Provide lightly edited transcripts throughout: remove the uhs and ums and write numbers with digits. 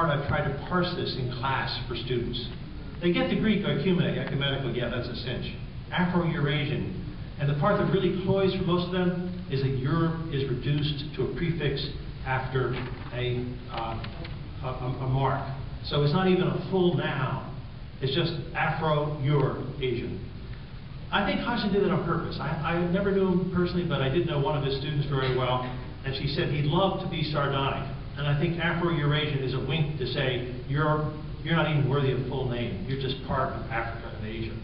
hard I've tried to parse this in class for students. They get the Greek oikumene, ecumenical, yeah, that's a cinch. Afro-Eurasian. And the part that really cloys for most of them is that Europe is reduced to a prefix after a mark. So it's not even a full noun. It's just Afro-Eurasian. I think Hodgson did it on purpose. I never knew him personally, but I did know one of his students very well, and she said he'd love to be sardonic. And I think Afro-Eurasian is a wink to say, you're not even worthy of full name. You're just part of Africa and Asia.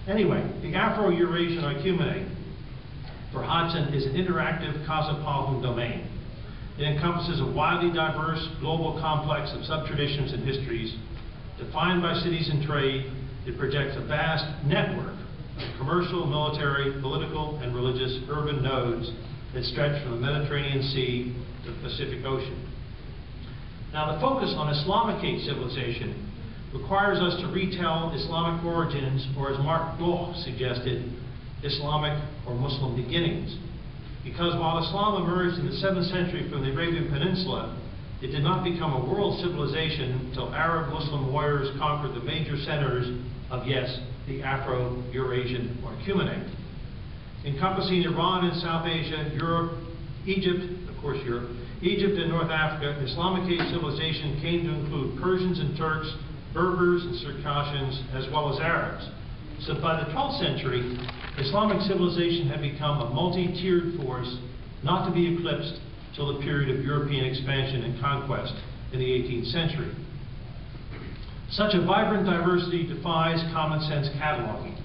Anyway, the Afro-Eurasian oikumene for Hodgson is an interactive cosmopolitan domain. It encompasses a widely diverse global complex of sub-traditions and histories. Defined by cities and trade, it projects a vast network of commercial, military, political, and religious urban nodes that stretch from the Mediterranean Sea to the Pacific Ocean. Now, the focus on Islamicate civilization requires us to retell Islamic origins, or as Mark Bloch suggested, Islamic or Muslim beginnings. Because while Islam emerged in the 7th century from the Arabian Peninsula, it did not become a world civilization until Arab Muslim warriors conquered the major centers of, yes, the Afro-Eurasian oikumene. Encompassing Iran and South Asia, Europe, Egypt, of course Europe, Egypt and North Africa, Islamicate civilization came to include Persians and Turks, Berbers and Circassians, as well as Arabs. So by the 12th century, Islamic civilization had become a multi-tiered force, not to be eclipsed till the period of European expansion and conquest in the 18th century. Such a vibrant diversity defies common sense cataloging,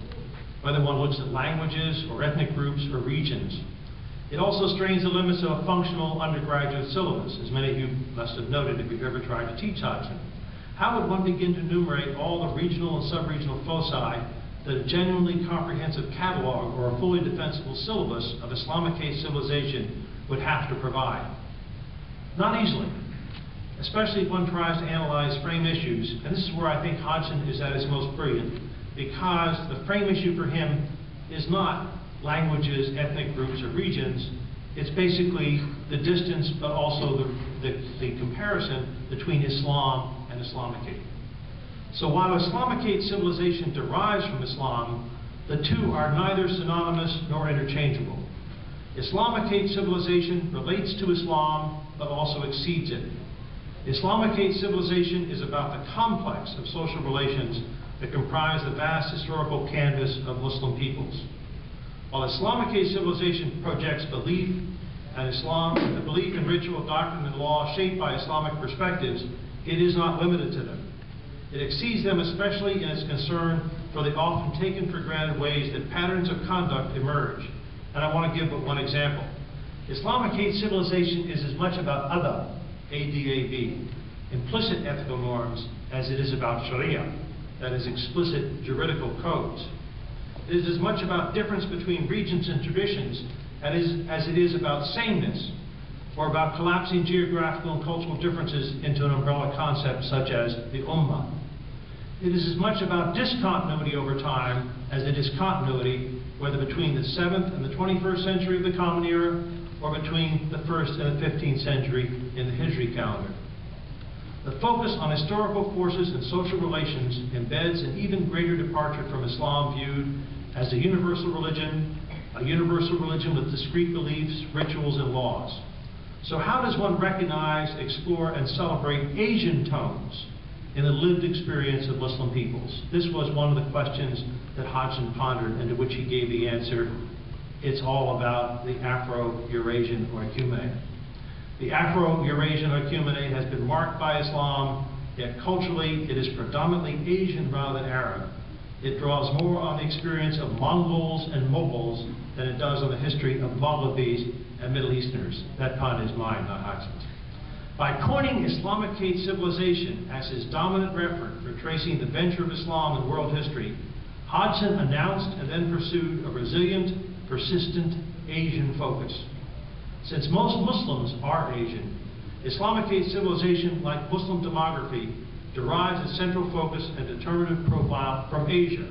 whether one looks at languages or ethnic groups or regions. It also strains the limits of a functional undergraduate syllabus, as many of you must have noted if you've ever tried to teach Hodgson. How would one begin to enumerate all the regional and sub-regional foci that a genuinely comprehensive catalog or a fully defensible syllabus of Islamicate civilization would have to provide? Not easily, especially if one tries to analyze frame issues, and this is where I think Hodgson is at his most brilliant, because the frame issue for him is not languages, ethnic groups, or regions. It's basically the distance, but also the comparison between Islam and Islamicate. So while Islamicate civilization derives from Islam, the two are neither synonymous nor interchangeable. Islamicate civilization relates to Islam, but also exceeds it. Islamicate civilization is about the complex of social relations that comprise the vast historical canvas of Muslim peoples. While Islamicate civilization projects belief and Islam, the belief in ritual, doctrine, and law shaped by Islamic perspectives, it is not limited to them. It exceeds them especially in its concern for the often taken for granted ways that patterns of conduct emerge. And I want to give but one example. Islamicate civilization is as much about adab, A-D-A-B, implicit ethical norms, as it is about sharia, that is explicit juridical codes. It is as much about difference between regions and traditions as it is about sameness, or about collapsing geographical and cultural differences into an umbrella concept such as the ummah. It is as much about discontinuity over time as it is continuity, whether between the 7th and the 21st century of the Common Era, or between the 1st and the 15th century in the Hijri calendar. The focus on historical forces and social relations embeds an even greater departure from Islam viewed as a universal religion with discrete beliefs, rituals, and laws. So how does one recognize, explore, and celebrate Asian tones in the lived experience of Muslim peoples? This was one of the questions that Hodgson pondered and to which he gave the answer. It's all about the Afro-Eurasian oikumene. The Afro-Eurasian oikumene has been marked by Islam, yet culturally it is predominantly Asian rather than Arab. It draws more on the experience of Mongols and Moguls than it does on the history of Maghrebis and Middle Easterners. That pun is mine, not Hodgson's. By coining Islamicate civilization as his dominant referent for tracing the venture of Islam in world history, Hodgson announced and then pursued a resilient, persistent Asian focus. Since most Muslims are Asian, Islamicate civilization, like Muslim demography, derives its central focus and determinative profile from Asia.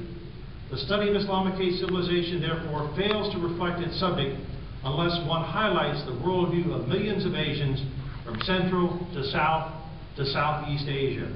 The study of Islamicate civilization, therefore, fails to reflect its subject unless one highlights the worldview of millions of Asians from Central to South to Southeast Asia,